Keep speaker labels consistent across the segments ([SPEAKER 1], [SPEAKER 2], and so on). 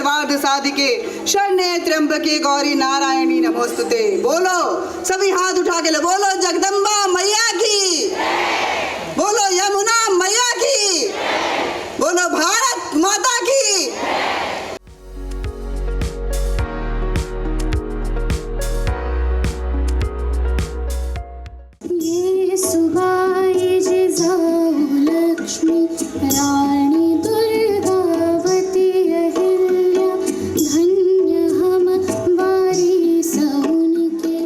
[SPEAKER 1] सर्वार्थ साधिके शरण्ये त्र्यंबके गौरी नारायणी नमोस्तुते। बोलो सभी हाथ उठा के बोलो जगदम्बा मैया की, बोलो यमुना मैया की, बोलो भारत माता की।
[SPEAKER 2] ये सुबह ये लक्ष्मी रानी दुर्गावती अहिल्या, धन्य हम वारिस उनके।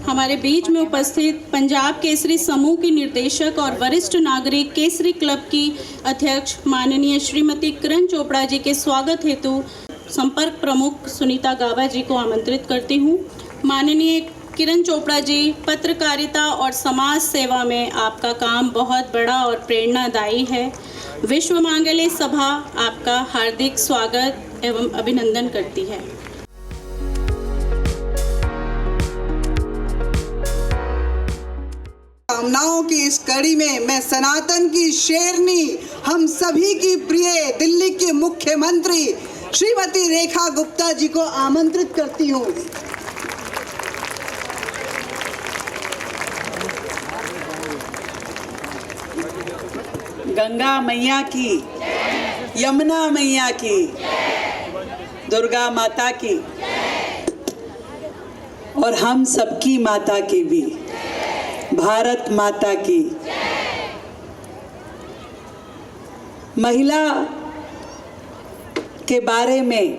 [SPEAKER 3] हमारे बीच में उपस्थित पंजाब केसरी समूह की निर्देशक और वरिष्ठ नागरिक केसरी क्लब की अध्यक्ष माननीय श्रीमती किरण चोपड़ा जी के स्वागत हेतु संपर्क प्रमुख सुनीता गाबा जी को आमंत्रित करती हूँ। माननीय किरण चोपड़ा जी, पत्रकारिता और समाज सेवा में आपका काम बहुत बड़ा और प्रेरणादायी है। विश्व मांगल्य सभा आपका हार्दिक स्वागत एवं अभिनंदन करती है।
[SPEAKER 1] कामनाओं की इस कड़ी में मैं सनातन की शेरनी, हम सभी की प्रिय दिल्ली की मुख्यमंत्री श्रीमती रेखा गुप्ता जी को आमंत्रित करती हूँ।
[SPEAKER 4] गंगा मैया की, यमुना मैया की, दुर्गा माता की और हम सबकी माता की भी, भारत माता की। महिला के बारे में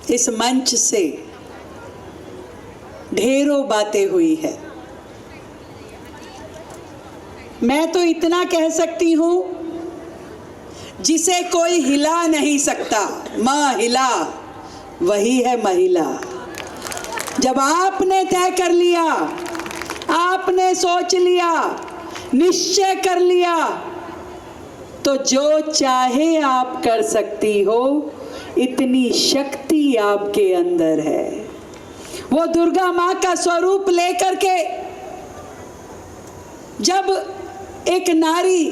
[SPEAKER 4] इस मंच से ढेरों बातें हुई है। मैं तो इतना कह सकती हूँ, जिसे कोई हिला नहीं सकता, महिला वही है महिला। जब आपने तय कर लिया, आपने सोच लिया, निश्चय कर लिया, तो जो चाहे आप कर सकती हो, इतनी शक्ति आपके अंदर है। वो दुर्गा माँ का स्वरूप लेकर के जब एक नारी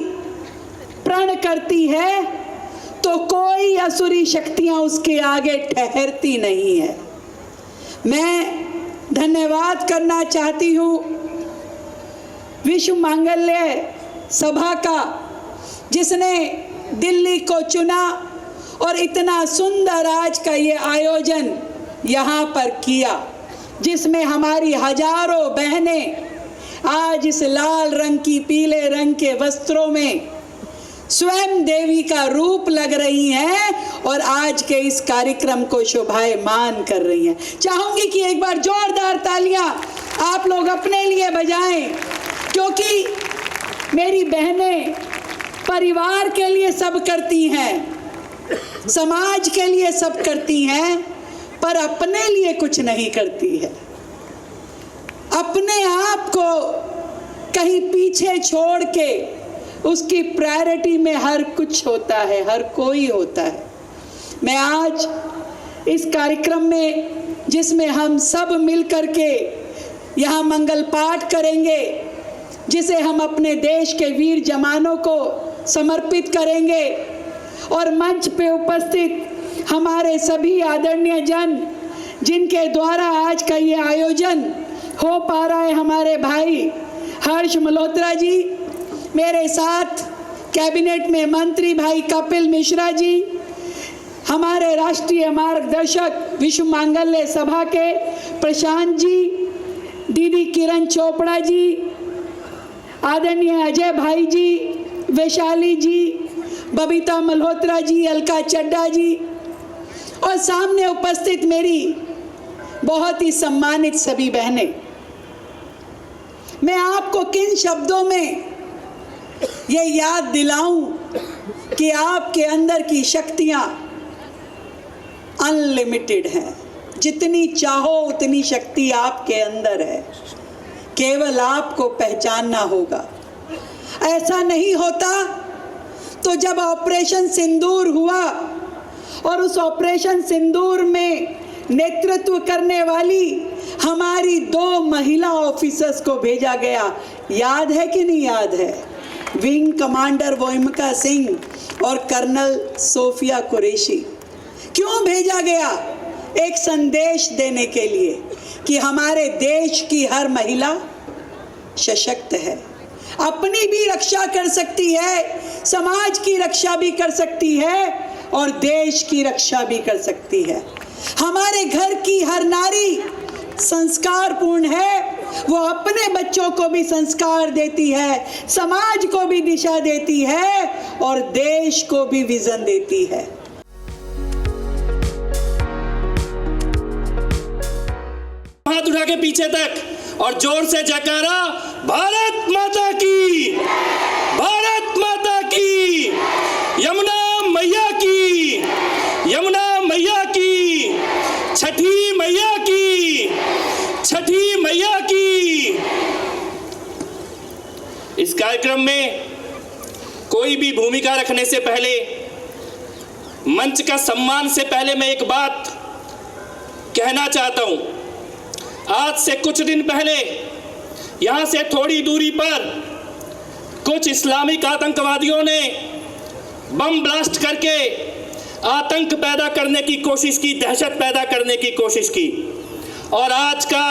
[SPEAKER 4] प्रण करती है तो कोई असुरी शक्तियां उसके आगे ठहरती नहीं है। मैं धन्यवाद करना चाहती हूँ विश्व मांगल्य सभा का, जिसने दिल्ली को चुना और इतना सुंदर आज का ये आयोजन यहाँ पर किया, जिसमें हमारी हजारों बहनें आज इस लाल रंग की, पीले रंग के वस्त्रों में स्वयं देवी का रूप लग रही हैं और आज के इस कार्यक्रम को शोभायमान कर रही हैं। चाहूंगी कि एक बार जोरदार तालियां आप लोग अपने लिए बजाएं, क्योंकि मेरी बहनें परिवार के लिए सब करती हैं, समाज के लिए सब करती हैं, पर अपने लिए कुछ नहीं करती है। अपने आप को कहीं पीछे छोड़ के उसकी प्रायोरिटी में हर कुछ होता है, हर कोई होता है। मैं आज इस कार्यक्रम में, जिसमें हम सब मिल कर के यहाँ मंगल पाठ करेंगे, जिसे हम अपने देश के वीर जवानों को समर्पित करेंगे, और मंच पे उपस्थित हमारे सभी आदरणीय जन, जिनके द्वारा आज का ये आयोजन हो पा रहा है, हमारे भाई हर्ष मल्होत्रा जी, मेरे साथ कैबिनेट में मंत्री भाई कपिल मिश्रा जी, हमारे राष्ट्रीय मार्गदर्शक विश्व मांगल्य सभा के प्रशांत जी, दीदी किरण चोपड़ा जी, आदरणीय अजय भाई जी, वैशाली जी, बबीता मल्होत्रा जी, अलका चड्डा जी, और सामने उपस्थित मेरी बहुत ही सम्मानित सभी बहनें। मैं आपको किन शब्दों में ये याद दिलाऊं कि आपके अंदर की शक्तियां अनलिमिटेड हैं। जितनी चाहो उतनी शक्ति आपके अंदर है, केवल आपको पहचानना होगा। ऐसा नहीं होता तो जब ऑपरेशन सिंदूर हुआ और उस ऑपरेशन सिंदूर में नेतृत्व करने वाली हमारी 2 महिला ऑफिसर्स को भेजा गया, याद है कि नहीं याद है? विंग कमांडर वोमिका सिंह और कर्नल सोफिया कुरैशी। क्यों भेजा गया? एक संदेश देने के लिए कि हमारे देश की हर महिला सशक्त है, अपनी भी रक्षा कर सकती है, समाज की रक्षा भी कर सकती है और देश की रक्षा भी कर सकती है। हमारे घर की हर नारी संस्कारपूर्ण है, वो अपने बच्चों को भी संस्कार देती है, समाज को भी दिशा देती है और देश को भी विजन देती है।
[SPEAKER 5] हाथ उठा के पीछे तक और जोर से जयकारा, भारत माता की, भारत माता की, यमुना मैया की, यमुना मैया की, छठी मैया की, छठी मैया की। इस कार्यक्रम में कोई भी भूमिका रखने से पहले, मंच का सम्मान से पहले मैं एक बात कहना चाहता हूं। आज से कुछ दिन पहले यहां से थोड़ी दूरी पर कुछ इस्लामिक आतंकवादियों ने बम ब्लास्ट करके आतंक पैदा करने की कोशिश की, दहशत पैदा करने की कोशिश की। और आज का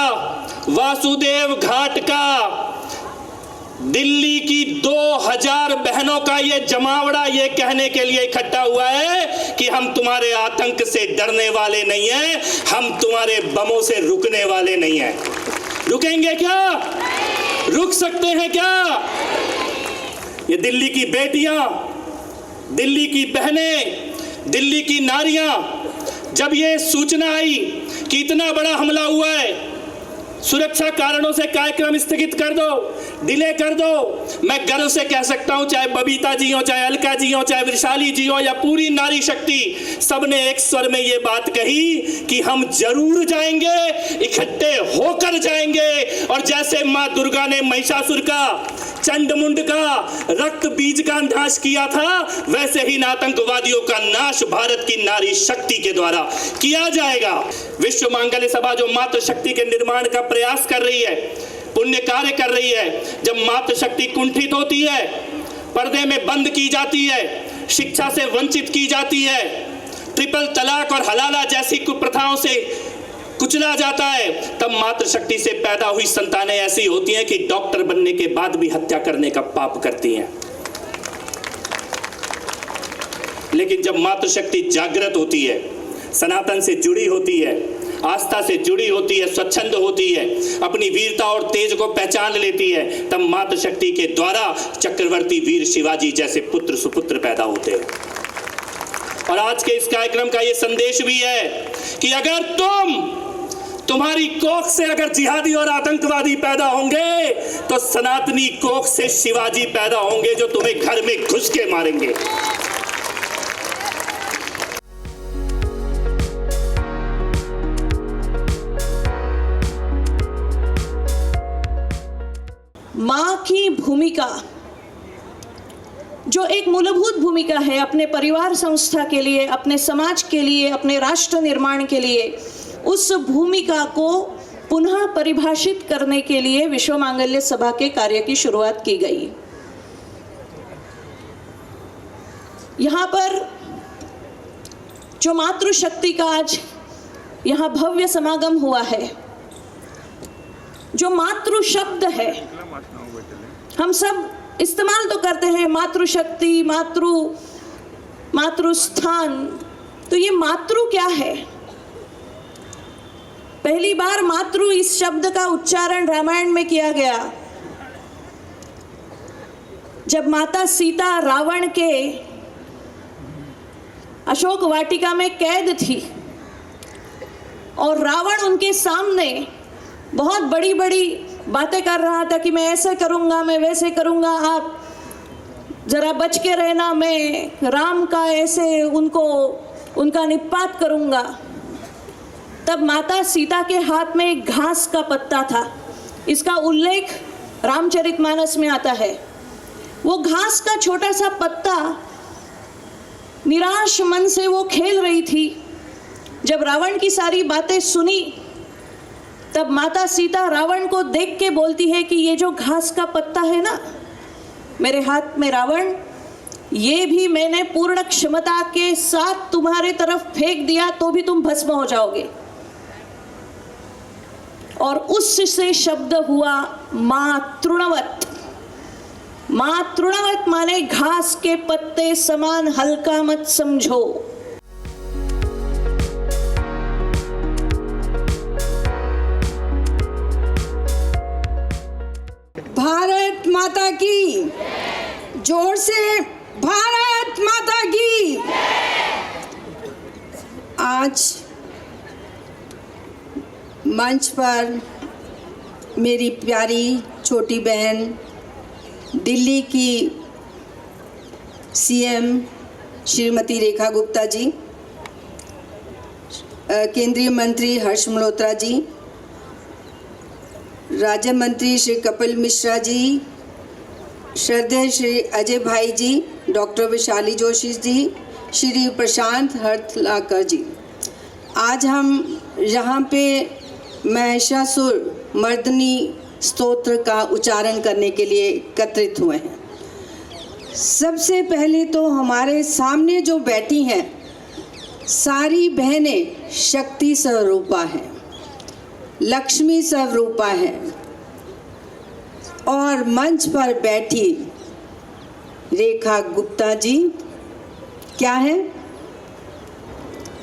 [SPEAKER 5] वासुदेव घाट का दिल्ली की 2000 बहनों का ये जमावड़ा ये कहने के लिए इकट्ठा हुआ है कि हम तुम्हारे आतंक से डरने वाले नहीं हैं, हम तुम्हारे बमों से रुकने वाले नहीं हैं। रुकेंगे क्या? रुक सकते हैं क्या? ये दिल्ली की बेटियां, दिल्ली की बहनें, दिल्ली की नारियां, जब ये सूचना आई कि इतना बड़ा हमला हुआ है, सुरक्षा कारणों से कार्यक्रम स्थगित कर दो, डिले कर दो, मैं गर्व से कह सकता हूं, चाहे बबीता जी हो, चाहे अलका जी हो, चाहे वैशाली जी हो या पूरी नारी शक्ति, सबने एक स्वर में ये बात कही कि हम जरूर जाएंगे, इकट्ठे होकर जाएंगे। और जैसे मां दुर्गा ने महिषासुर का, चंडमुंड का, रक्त बीज का नाश किया था, वैसे ही आतंकवादियों का नाश भारत की नारी शक्ति के द्वारा किया जाएगा। विश्व मांगल्य सभा जो मातृशक्ति के निर्माण का प्रयास कर रही है, पुण्य कार्य कर रही है, जब मातृशक्ति कुंठित होती है, पर्दे में बंद की जाती है, शिक्षा से वंचित की जाती है, ट्रिपल तलाक और हलाला जैसी कुप्रथाओं से कुचला जाता है, तब मातृशक्ति से पैदा हुई संतानें ऐसी होती हैं कि डॉक्टर बनने के बाद भी हत्या करने का पाप करती हैं। लेकिन जब मातृशक्ति जागृत होती है, सनातन से जुड़ी होती है, आस्था से जुड़ी होती है, स्वच्छंद होती है, अपनी वीरता और तेज को पहचान लेती है, तब मातृशक्ति के द्वारा चक्रवर्ती वीर शिवाजी जैसे पुत्र सुपुत्र पैदा होते हैं। और आज के इस कार्यक्रम का ये संदेश भी है कि अगर तुम्हारी कोख से अगर जिहादी और आतंकवादी पैदा होंगे, तो सनातनी कोख से शिवाजी पैदा होंगे जो तुम्हें घर में घुस के मारेंगे।
[SPEAKER 6] माँ की भूमिका जो एक मूलभूत भूमिका है अपने परिवार संस्था के लिए, अपने समाज के लिए, अपने राष्ट्र निर्माण के लिए, उस भूमिका को पुनः परिभाषित करने के लिए विश्व मांगल्य सभा के कार्य की शुरुआत की गई। यहाँ पर जो मातृशक्ति का आज यहाँ भव्य समागम हुआ है, जो मातृ शब्द है, हम सब इस्तेमाल तो करते हैं, मातृशक्ति, मातृस्थान, तो ये मातृ क्या है? पहली बार मातृ इस शब्द का उच्चारण रामायण में किया गया जब माता सीता रावण के अशोक वाटिका में कैद थी और रावण उनके सामने बहुत बड़ी बड़ी बातें कर रहा था कि मैं ऐसे करूँगा, मैं वैसे करूँगा, आप ज़रा बच के रहना, मैं राम का ऐसे उनका निपात करूँगा। तब माता सीता के हाथ में एक घास का पत्ता था। इसका उल्लेख रामचरितमानस में आता है। वो घास का छोटा सा पत्ता, निराश मन से वो खेल रही थी। जब रावण की सारी बातें सुनी, तब माता सीता रावण को देख के बोलती है कि ये जो घास का पत्ता है ना, मेरे हाथ में रावण ये भी मैंने पूर्ण क्षमता के साथ तुम्हारे तरफ फेंक दिया तो भी तुम भस्म हो जाओगे। और उससे शब्द हुआ मां तृणवत। मां तृणवत माने घास के पत्ते समान, हल्का मत समझो।
[SPEAKER 1] भारत माता की, जोर से भारत माता की। आज मंच पर मेरी प्यारी छोटी बहन, दिल्ली की सीएम श्रीमती रेखा गुप्ता जी, केंद्रीय मंत्री हर्ष मल्होत्रा जी, राज्य मंत्री श्री कपिल मिश्रा जी, श्रद्धेय श्री अजय भाई जी, डॉक्टर विशाली जोशी जी, श्री प्रशांत हर्थलाकर जी। आज हम यहाँ पे महिषासुर मर्दनी स्तोत्र का उच्चारण करने के लिए एकत्रित हुए हैं। सबसे पहले तो हमारे सामने जो बैठी हैं सारी बहनें शक्ति स्वरूपा हैं, लक्ष्मी स्वरूपा है। और मंच पर बैठी रेखा गुप्ता जी क्या है,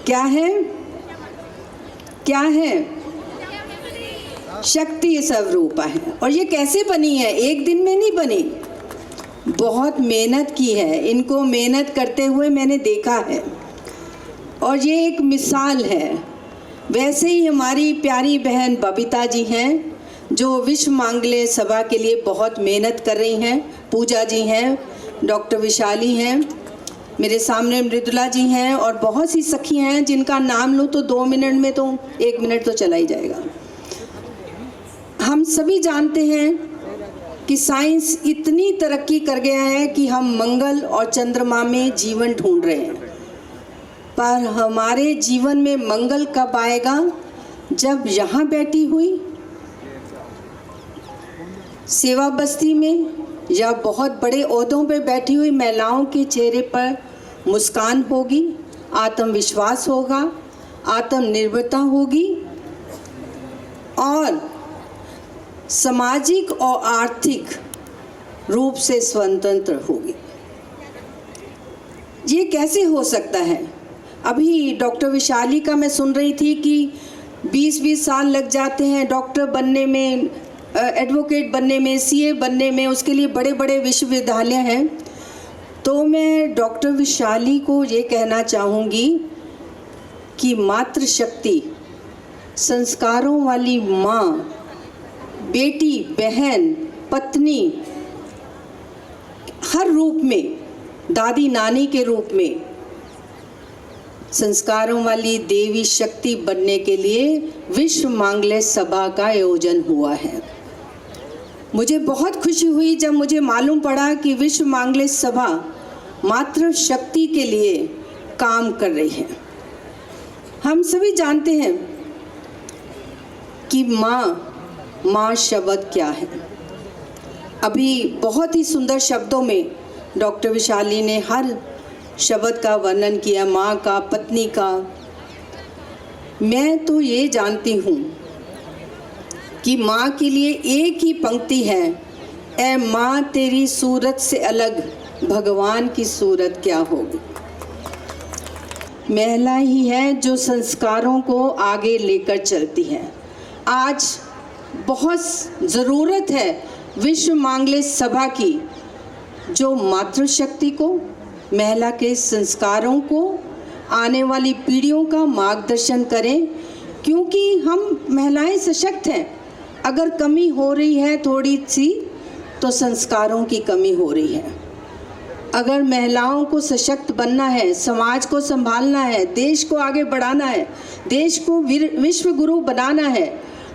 [SPEAKER 1] क्या है, क्या है? शक्ति स्वरूपा है। और ये कैसे बनी है? एक दिन में नहीं बनी, बहुत मेहनत की है। इनको मेहनत करते हुए मैंने देखा है और ये एक मिसाल है। वैसे ही हमारी प्यारी बहन बबीता जी हैं जो विश्व मांगल्य सभा के लिए बहुत मेहनत कर रही हैं। पूजा जी हैं, डॉक्टर विशाली हैं, मेरे सामने मृदुला जी हैं और बहुत सी सखी हैं जिनका नाम लूँ तो 2 मिनट में तो 1 मिनट तो चला ही जाएगा। हम सभी जानते हैं कि साइंस इतनी तरक्की कर गया है कि हम मंगल और चंद्रमा में जीवन ढूंढ रहे हैं, पर हमारे जीवन में मंगल कब आएगा? जब यहाँ बैठी हुई सेवा बस्ती में या बहुत बड़े ओहदों पर बैठी हुई महिलाओं के चेहरे पर मुस्कान होगी, आत्मविश्वास होगा, आत्मनिर्भरता होगी और सामाजिक और आर्थिक रूप से स्वतंत्र होगी। ये कैसे हो सकता है? अभी डॉक्टर विशाली का मैं सुन रही थी कि 20-20 साल लग जाते हैं डॉक्टर बनने में, एडवोकेट बनने में, सीए बनने में, उसके लिए बड़े बड़े विश्वविद्यालय हैं। तो मैं डॉक्टर विशाली को ये कहना चाहूँगी कि मातृशक्ति, संस्कारों वाली माँ, बेटी, बहन, पत्नी, हर रूप में, दादी नानी के रूप में संस्कारों वाली देवी शक्ति बनने के लिए विश्व मांगल्य सभा का आयोजन हुआ है। मुझे बहुत खुशी हुई जब मुझे मालूम पड़ा कि विश्व मांगल्य सभा मातृ शक्ति के लिए काम कर रही है। हम सभी जानते हैं कि माँ शब्द क्या है। अभी बहुत ही सुंदर शब्दों में डॉक्टर विशाली ने हर शब्द का वर्णन किया, माँ का, पत्नी का। मैं तो ये जानती हूँ कि माँ के लिए एक ही पंक्ति है, ऐ माँ तेरी सूरत से अलग भगवान की सूरत क्या होगी। महिला ही है जो संस्कारों को आगे लेकर चलती है। आज बहुत ज़रूरत है विश्व मांगल्य सभा की, जो मातृशक्ति को, महिला के संस्कारों को, आने वाली पीढ़ियों का मार्गदर्शन करें, क्योंकि हम महिलाएं सशक्त हैं। अगर कमी हो रही है थोड़ी सी तो संस्कारों की कमी हो रही है। अगर महिलाओं को सशक्त बनना है, समाज को संभालना है, देश को आगे बढ़ाना है, देश को विश्व गुरु बनाना है,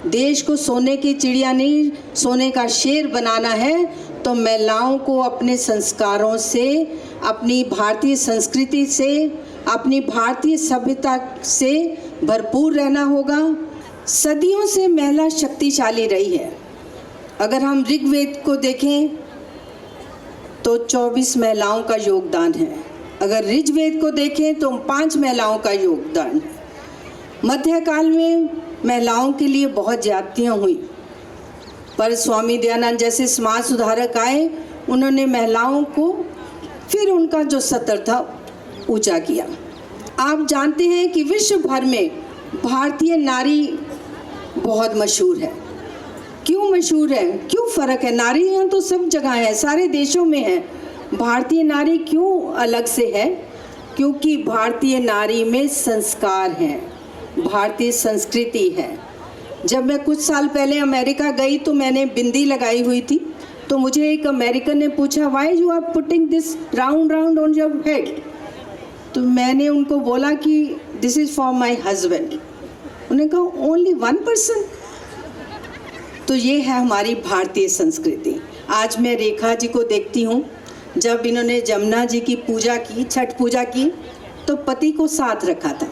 [SPEAKER 1] देश को सोने की चिड़िया नहीं सोने का शेर बनाना है, तो महिलाओं को अपने संस्कारों से, अपनी भारतीय संस्कृति से, अपनी भारतीय सभ्यता से भरपूर रहना होगा। सदियों से महिला शक्तिशाली रही है। अगर हम ऋग्वेद को देखें तो 24 महिलाओं का योगदान है। अगर ऋग्वेद को देखें तो 5 महिलाओं का योगदान है। मध्यकाल में महिलाओं के लिए बहुत ज्यादतियाँ हुई, पर स्वामी दयानंद जैसे समाज सुधारक आए, उन्होंने महिलाओं को फिर उनका जो स्तर था ऊंचा किया। आप जानते हैं कि विश्व भर में भारतीय नारी बहुत मशहूर है। क्यों मशहूर है, क्यों फ़र्क है? नारियाँ तो सब जगह है, सारे देशों में है। भारतीय नारी क्यों अलग से है? क्योंकि भारतीय नारी में संस्कार हैं, भारतीय संस्कृति है। जब मैं कुछ साल पहले अमेरिका गई तो मैंने बिंदी लगाई हुई थी, तो मुझे एक अमेरिकन ने पूछा, why you are putting this round round on your head? तो मैंने उनको बोला कि this is for my husband. उन्होंने कहा ओनली 1 पर्सन। तो ये है हमारी भारतीय संस्कृति। आज मैं रेखा जी को देखती हूँ, जब इन्होंने जमुना जी की पूजा की, छठ पूजा की, तो पति को साथ रखा था।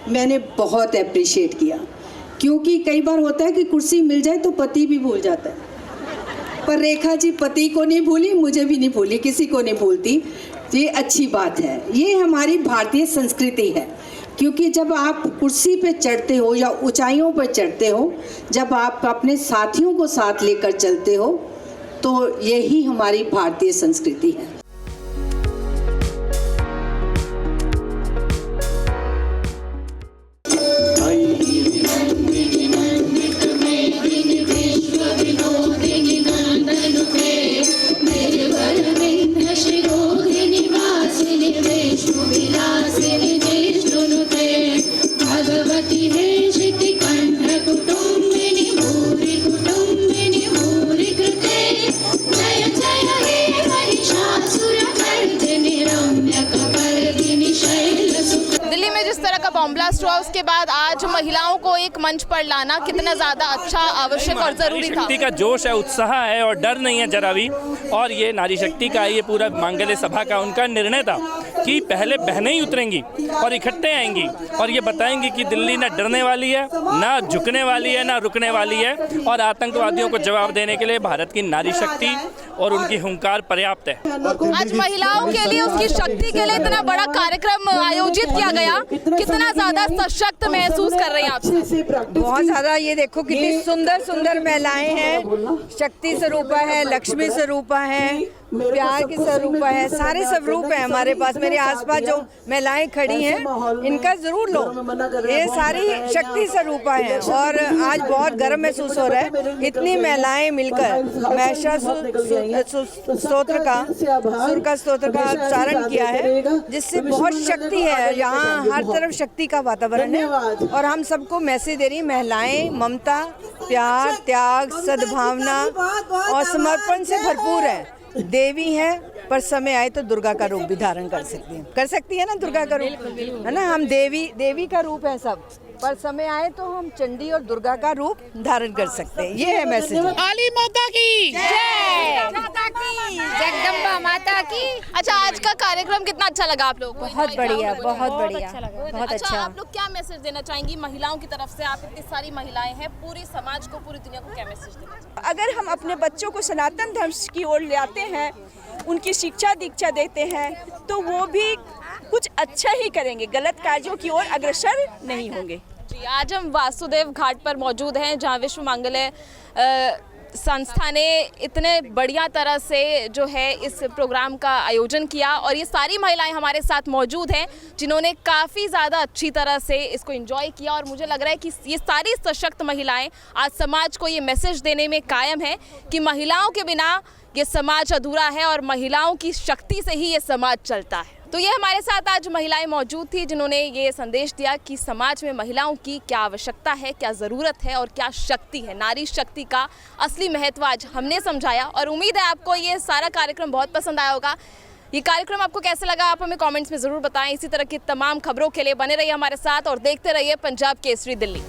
[SPEAKER 1] मैंने बहुत अप्रिशिएट किया, क्योंकि कई बार होता है कि कुर्सी मिल जाए तो पति भी भूल जाता है, पर रेखा जी पति को नहीं भूली, मुझे भी नहीं भूली, किसी को नहीं भूलती। ये अच्छी बात है, ये हमारी भारतीय संस्कृति है। क्योंकि जब आप कुर्सी पे चढ़ते हो या ऊंचाइयों पर चढ़ते हो, जब आप अपने साथियों को साथ लेकर चलते हो, तो यही हमारी भारतीय संस्कृति है।
[SPEAKER 7] दिल्ली में जिस तरह का बॉम्ब ब्लास्ट हुआ, उसके बाद आज महिलाओं को एक मंच पर लाना कितना ज़्यादा अच्छा, आवश्यक और ज़रूरी था।
[SPEAKER 8] शक्ति का जोश है, उत्साह है और डर नहीं है जरा भी। और ये नारी शक्ति का, ये पूरा मांगल्य सभा का उनका निर्णय था कि पहले बहनें ही उतरेंगी और इकट्ठे आएंगी और ये बताएंगी कि दिल्ली ना डरने वाली है, ना झुकने वाली है, ना रुकने वाली है। और आतंकवादियों को जवाब देने के लिए भारत की नारी शक्ति और उनकी हुंकार पर्याप्त है।
[SPEAKER 7] आज महिलाओं के लिए, उसकी शक्ति के लिए इतना बड़ा कार्यक्रम आयोजित किया गया, कितना ज्यादा सशक्त महसूस कर रही हैं आप?
[SPEAKER 9] बहुत ज़्यादा। ये देखो कितनी सुंदर सुंदर महिलाएं हैं, शक्ति स्वरूपा है, लक्ष्मी स्वरूपा है, प्यार की स्वरूपा है, सारे स्वरूप है हमारे पास। मेरे आसपास जो महिलाएं खड़ी हैं, इनका जरूर लो, ये सारी शक्ति स्वरूपा है। और आज बहुत गर्व महसूस हो रहा है, इतनी महिलाएं मिलकर स्तोत्र का उच्चारण किया है, जिससे बहुत शक्ति है। यहाँ हर तरफ शक्ति का वातावरण है और हम सबको मैसेज दे रही, महिलाएं ममता, प्यार, त्याग, सद्भावना और समर्पण से भरपूर है। देवी है, पर समय आए तो दुर्गा का रूप भी धारण कर सकती है ना, दुर्गा का रूप है ना। हम देवी का रूप है सब, पर समय आए तो हम चंडी और दुर्गा का रूप धारण कर सकते हैं। ये है मैसेज।
[SPEAKER 7] काली माता की जय, माता की जगदम्बा माता की। अच्छा, आज का कार्यक्रम कितना अच्छा लगा आप लोगों को?
[SPEAKER 9] बहुत बढ़िया, बहुत बढ़िया, बहुत अच्छा।
[SPEAKER 7] आप लोग क्या मैसेज देना चाहेंगी महिलाओं की तरफ से? आप इतनी सारी महिलाएं हैं, पूरे समाज को, पूरी दुनिया को क्या मैसेज देना चाहेंगे?
[SPEAKER 10] अगर हम अपने बच्चों को सनातन धर्म की ओर ले आते हैं, उनकी शिक्षा दीक्षा देते हैं, तो वो भी कुछ अच्छा ही करेंगे, गलत कार्यों की ओर अग्रसर नहीं होंगे।
[SPEAKER 7] जी, आज हम वासुदेव घाट पर मौजूद हैं, जहां विश्व मांगल्य संस्था ने इतने बढ़िया तरह से जो है इस प्रोग्राम का आयोजन किया। और ये सारी महिलाएं हमारे साथ मौजूद हैं, जिन्होंने काफ़ी ज़्यादा अच्छी तरह से इसको एंजॉय किया। और मुझे लग रहा है कि ये सारी सशक्त महिलाएं आज समाज को ये मैसेज देने में कायम है कि महिलाओं के बिना ये समाज अधूरा है और महिलाओं की शक्ति से ही ये समाज चलता है। तो ये हमारे साथ आज महिलाएं मौजूद थी, जिन्होंने ये संदेश दिया कि समाज में महिलाओं की क्या आवश्यकता है, क्या ज़रूरत है और क्या शक्ति है। नारी शक्ति का असली महत्व आज हमने समझाया और उम्मीद है आपको ये सारा कार्यक्रम बहुत पसंद आया होगा। ये कार्यक्रम आपको कैसे लगा, आप हमें कमेंट्स में ज़रूर बताएं। इसी तरह की तमाम खबरों के लिए बने रहिए हमारे साथ और देखते रहिए पंजाब केसरी दिल्ली।